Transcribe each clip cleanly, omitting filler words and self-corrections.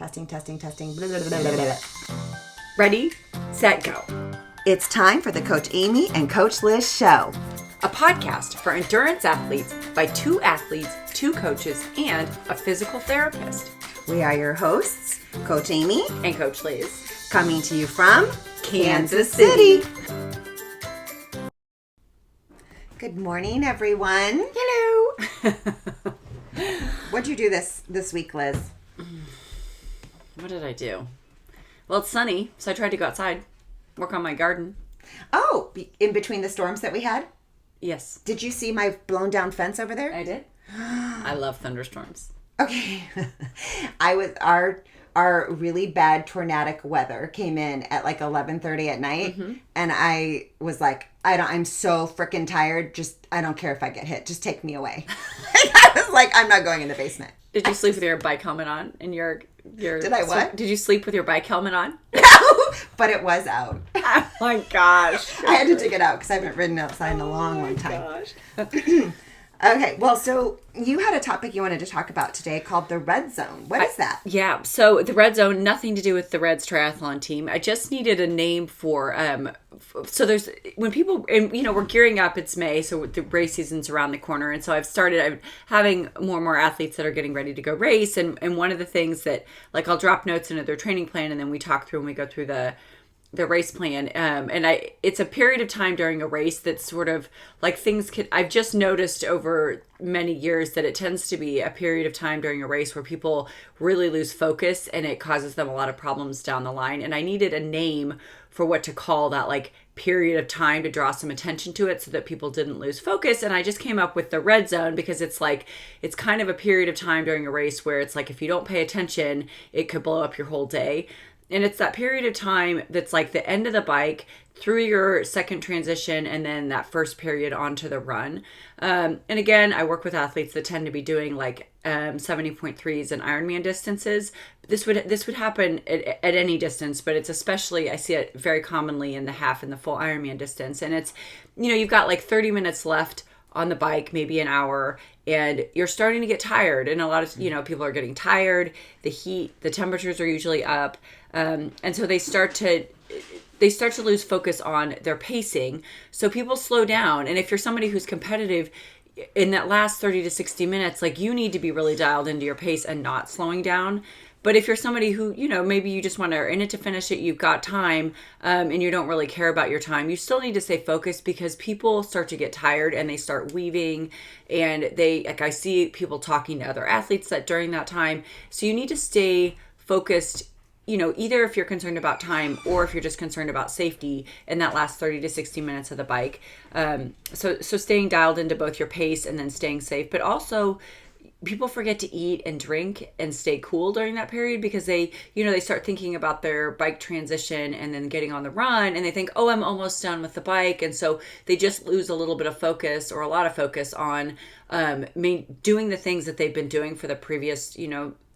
Testing, testing, testing. Blah, blah, blah, blah, blah. Ready, set, go. It's time for the Coach Amy and Coach Liz show. A podcast for endurance athletes by two athletes, two coaches, and a physical therapist. We are your hosts, Coach Amy And Coach Liz. coming to you from Kansas City. Good morning, everyone. Hello. What'd you do this week, Liz? What did I do? Well, it's sunny, so I tried to go outside, work on my garden. Oh, in between the storms that we had? Yes. Did you see my blown down fence over there? I did. I love thunderstorms. Okay. Our really bad tornadic weather came in at like 11:30 at night, and I was like, I'm so freaking tired. I don't care if I get hit. Just take me away. I was like, I'm not going in the basement. Did you sleep with your bike helmet on? Did I what? Did you sleep with your bike helmet on? No, but it was out. Oh my gosh. I had to dig it out because I haven't ridden outside in a long time. Gosh. Okay, well, so you had a topic you wanted to talk about today called the Red Zone. What is that? Yeah, so the Red Zone, nothing to do with the Reds triathlon team. I just needed a name for, so there's, when people, and we're gearing up, it's May, so the race season's around the corner, and so I'm having more and more athletes that are getting ready to go race, and one of the things that, like, I'll drop notes into their training plan, and then we talk through and we go through the race plan. It's a period of time during a race that's sort of like I've just noticed over many years that it tends to be a period of time during a race where people really lose focus and it causes them a lot of problems down the line. And I needed a name for what to call that, like, period of time to draw some attention to it so that people didn't lose focus. And I just came up with the Red Zone because it's kind of a period of time during a race where it's like, if you don't pay attention, it could blow up your whole day. And it's that period of time that's like the end of the bike through your second transition and then that first period onto the run. And again, I work with athletes that tend to be doing like 70.3s and Ironman distances. This would happen at any distance, but it's especially, I see it very commonly in the half and the full Ironman distance. And it's, you've got like 30 minutes left on the bike, maybe an hour, and you're starting to get tired. And a lot of, people are getting tired. The heat, the temperatures are usually up. And so they start to lose focus on their pacing. So people slow down. And if you're somebody who's competitive in that last 30 to 60 minutes, like, you need to be really dialed into your pace and not slowing down. But if you're somebody who, maybe you just want to in it to finish it, you've got time, and you don't really care about your time, you still need to stay focused because people start to get tired and they start weaving, and I see people talking to other athletes that during that time. So you need to stay focused, either if you're concerned about time or if you're just concerned about safety in that last 30 to 60 minutes of the bike. So staying dialed into both your pace and then staying safe, but also people forget to eat and drink and stay cool during that period because they start thinking about their bike transition and then getting on the run, and they think, oh, I'm almost done with the bike. And so they just lose a little bit of focus or a lot of focus on doing the things that they've been doing for the previous,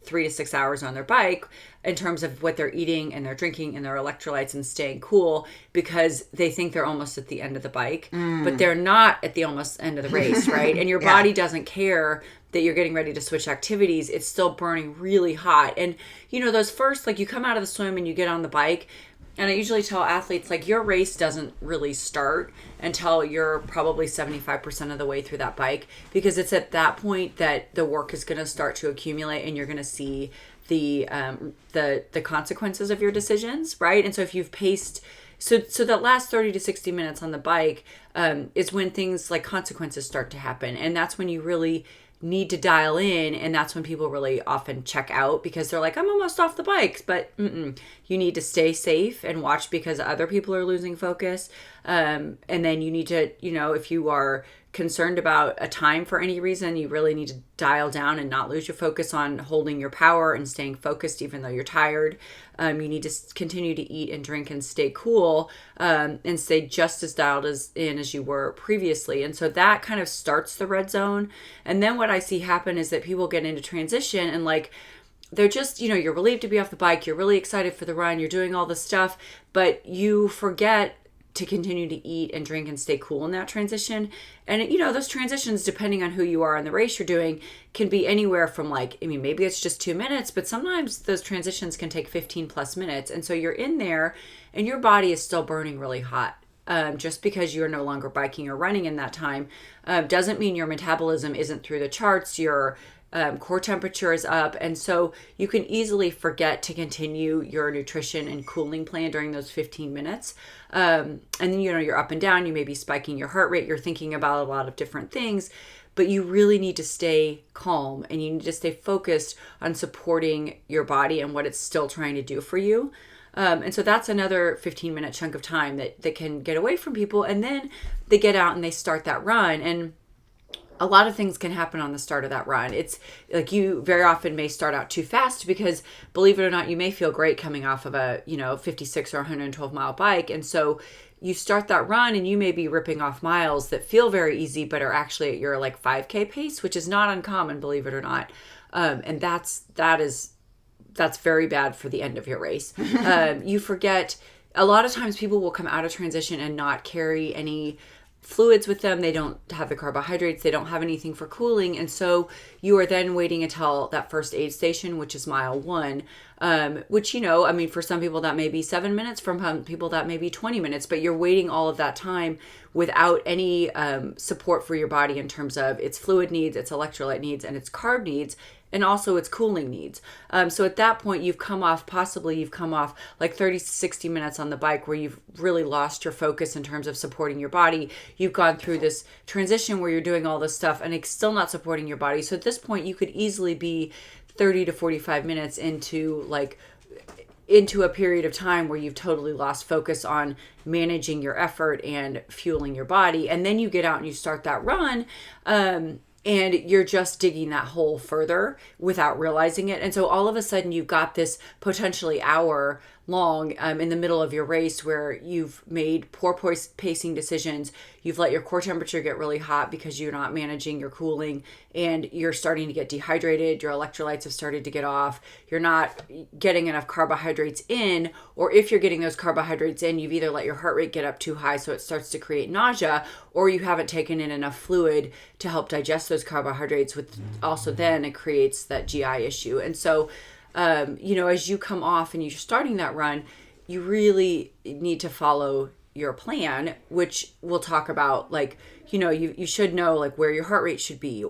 3 to 6 hours on their bike in terms of what they're eating and they're drinking and their electrolytes and staying cool, because they think they're almost at the end of the bike, but they're not at the almost end of the race, right? And your body doesn't care that you're getting ready to switch activities. It's still burning really hot. And, those first, like, you come out of the swim and you get on the bike, and I usually tell athletes, like, your race doesn't really start until you're probably 75% of the way through that bike, because it's at that point that the work is going to start to accumulate and you're going to see the consequences of your decisions, right? And so if you've paced, so that last 30 to 60 minutes on the bike is when things like consequences start to happen. And that's when you really need to dial in, and that's when people really often check out because they're like, I'm almost off the bikes. But you need to stay safe and watch because other people are losing focus, and then you need to, if you are concerned about a time for any reason, you really need to dial down and not lose your focus on holding your power and staying focused even though you're tired. You need to continue to eat and drink and stay cool, and stay just as dialed in as you were previously. And so that kind of starts the Red Zone. And then what I see happen is that people get into transition and, like, they're just, you're relieved to be off the bike. You're really excited for the run. You're doing all this stuff, but you forget to continue to eat and drink and stay cool in that transition. And, you know, those transitions, depending on who you are and the race you're doing, can be anywhere from like, I mean, maybe it's just 2 minutes, but sometimes those transitions can take 15 plus minutes. And so you're in there and your body is still burning really hot. Just because you're no longer biking or running in that time doesn't mean your metabolism isn't through the charts. Your core temperature is up. And so you can easily forget to continue your nutrition and cooling plan during those 15 minutes. And then, you know, you're up and down, you may be spiking your heart rate, you're thinking about a lot of different things, but you really need to stay calm and you need to stay focused on supporting your body and what it's still trying to do for you. And so that's another 15-minute chunk of time that can get away from people. And then they get out and they start that run. And a lot of things can happen on the start of that run. It's like you very often may start out too fast because, believe it or not, you may feel great coming off of a, you know, 56 or 112 mile bike. And so you start that run and you may be ripping off miles that feel very easy, but are actually at your like 5K pace, which is not uncommon, believe it or not. And that's very bad for the end of your race. You forget, a lot of times people will come out of transition and not carry any fluids with them. They don't have the carbohydrates. They don't have anything for cooling. And so you are then waiting until that first aid station, which is mile 1, which, you know, I mean, for some people that may be 7 minutes, for some people that may be 20 minutes, but you're waiting all of that time without any support for your body in terms of its fluid needs, its electrolyte needs, and its carb needs, and also its cooling needs. So at that point, you've come off like 30 to 60 minutes on the bike where you've really lost your focus in terms of supporting your body. You've gone through this transition where you're doing all this stuff and it's still not supporting your body. So at this point, you could easily be 30 to 45 minutes into a period of time where you've totally lost focus on managing your effort and fueling your body. And then you get out and you start that run, and you're just digging that hole further without realizing it. And so all of a sudden you've got this potentially hour long in the middle of your race where you've made poor pacing decisions. You've let your core temperature get really hot because you're not managing your cooling, and you're starting to get dehydrated. Your electrolytes have started to get off. You're not getting enough carbohydrates in, or if you're getting those carbohydrates in, you've either let your heart rate get up too high so it starts to create nausea, or you haven't taken in enough fluid to help digest those carbohydrates, which also then it creates that GI issue. And so you know, as you come off and you're starting that run, you really need to follow your plan, which we'll talk about. Like, you know, you should know like where your heart rate should be,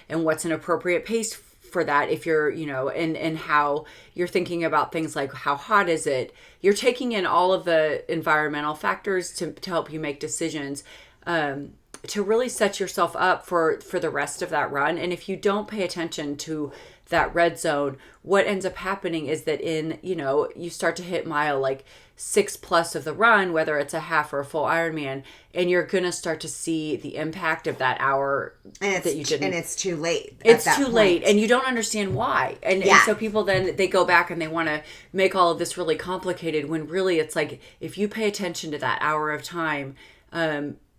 and what's an appropriate pace for that. If you're, you know, and how you're thinking about things like how hot is it. You're taking in all of the environmental factors to help you make decisions, to really set yourself up for the rest of that run. And if you don't pay attention to that red zone, what ends up happening is that you start to hit mile like 6+ of the run, whether it's a half or a full Ironman, and you're going to start to see the impact of that hour that you didn't. And it's too late. It's too late, and you don't understand why. And so people then, they go back and they want to make all of this really complicated, when really it's like, if you pay attention to that hour of time,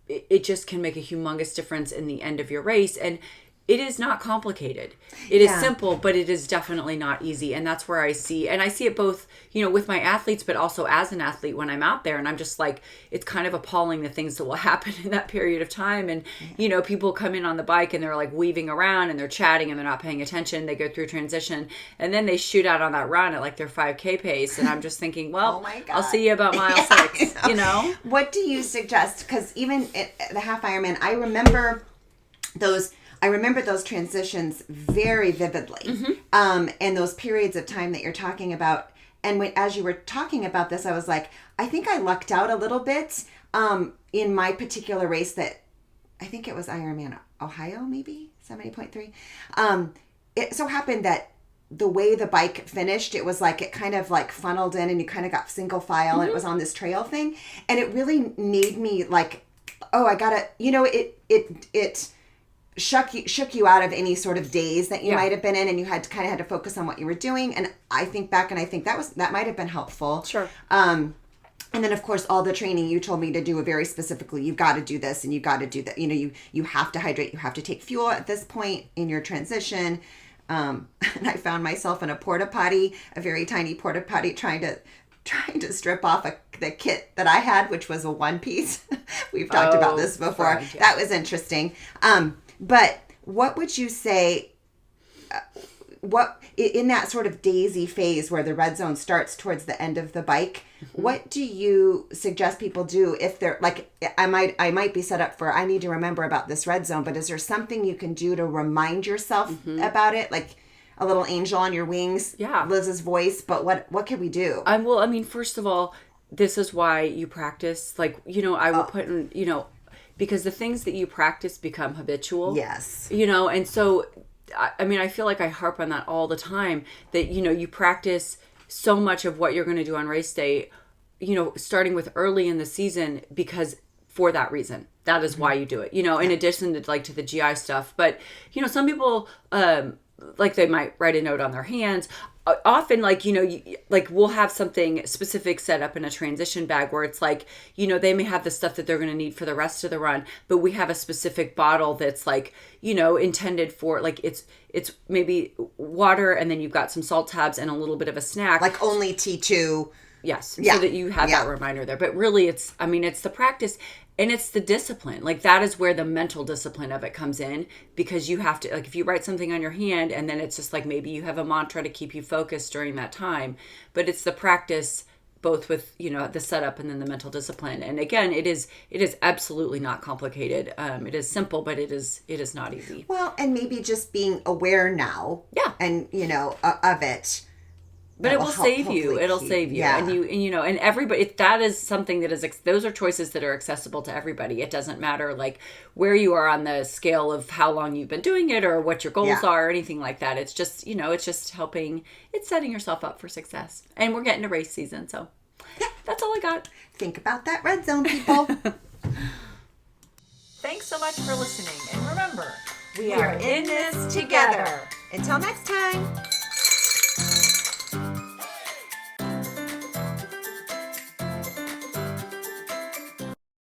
it just can make a humongous difference in the end of your race. And it is not complicated. It is simple, but it is definitely not easy. And that's where I see it both, you know, with my athletes, but also as an athlete when I'm out there. And I'm just like, it's kind of appalling the things that will happen in that period of time. And, you know, people come in on the bike and they're like weaving around and they're chatting and they're not paying attention. They go through transition and then they shoot out on that run at like their 5K pace. And I'm just thinking, well, I'll see you about mile 6, you know? What do you suggest? Because even at the half Ironman, I remember those transitions very vividly, and those periods of time that you're talking about. And as you were talking about this, I was like, I think I lucked out a little bit in my particular race that I think it was Ironman Ohio, maybe 70.3. It so happened that the way the bike finished, it was like it kind of like funneled in and you kind of got single file and it was on this trail thing. And it really made me like, oh, I gotta, you know, it shook you out of any sort of daze that you might have been in, and you had to focus on what you were doing. And I think back and I think that might have been helpful. Sure. And then of course all the training you told me to do very specifically, you've got to do this and you got to do that. You know, you have to hydrate, you have to take fuel at this point in your transition. And I found myself in a porta potty, a very tiny porta potty, trying to trying to strip off the kit that I had, which was a one piece. We've talked about this before. Right, yeah. That was interesting. But what would you say, what in that sort of daisy phase where the red zone starts towards the end of the bike, what do you suggest people do if they're like, I might be set up for, I need to remember about this red zone, but is there something you can do to remind yourself about it? Like a little angel on your wings, Liz's voice, but what can we do? Well, I mean, first of all, this is why you practice. Like, I will put in, because the things that you practice become habitual. Yes. And so, I mean, I feel like I harp on that all the time that, you practice so much of what you're going to do on race day, starting with early in the season, because for that reason, that is why you do it, in addition to like to the GI stuff. But, some people, like they might write a note on their hands. Often, like, like we'll have something specific set up in a transition bag where it's like, they may have the stuff that they're going to need for the rest of the run, but we have a specific bottle that's like, intended for like, it's maybe water, and then you've got some salt tabs and a little bit of a snack. Like only T2. Yes. Yeah. So that you have that reminder there. But really it's the practice. And it's the discipline. Like that is where the mental discipline of it comes in, because you have to, like if you write something on your hand and then it's just like maybe you have a mantra to keep you focused during that time, but it's the practice both with, the setup and then the mental discipline. And again, it is absolutely not complicated. It is simple, but it is not easy. Well, and maybe just being aware now. Yeah. And, of it. But it will save you. It'll save you. Yeah. And everybody, that is something that is, those are choices that are accessible to everybody. It doesn't matter like where you are on the scale of how long you've been doing it or what your goals are or anything like that. It's just, it's just helping, it's setting yourself up for success. And we're getting to race season. So that's all I got. Think about that red zone, people. Thanks so much for listening. And remember, we are in this together. Until next time.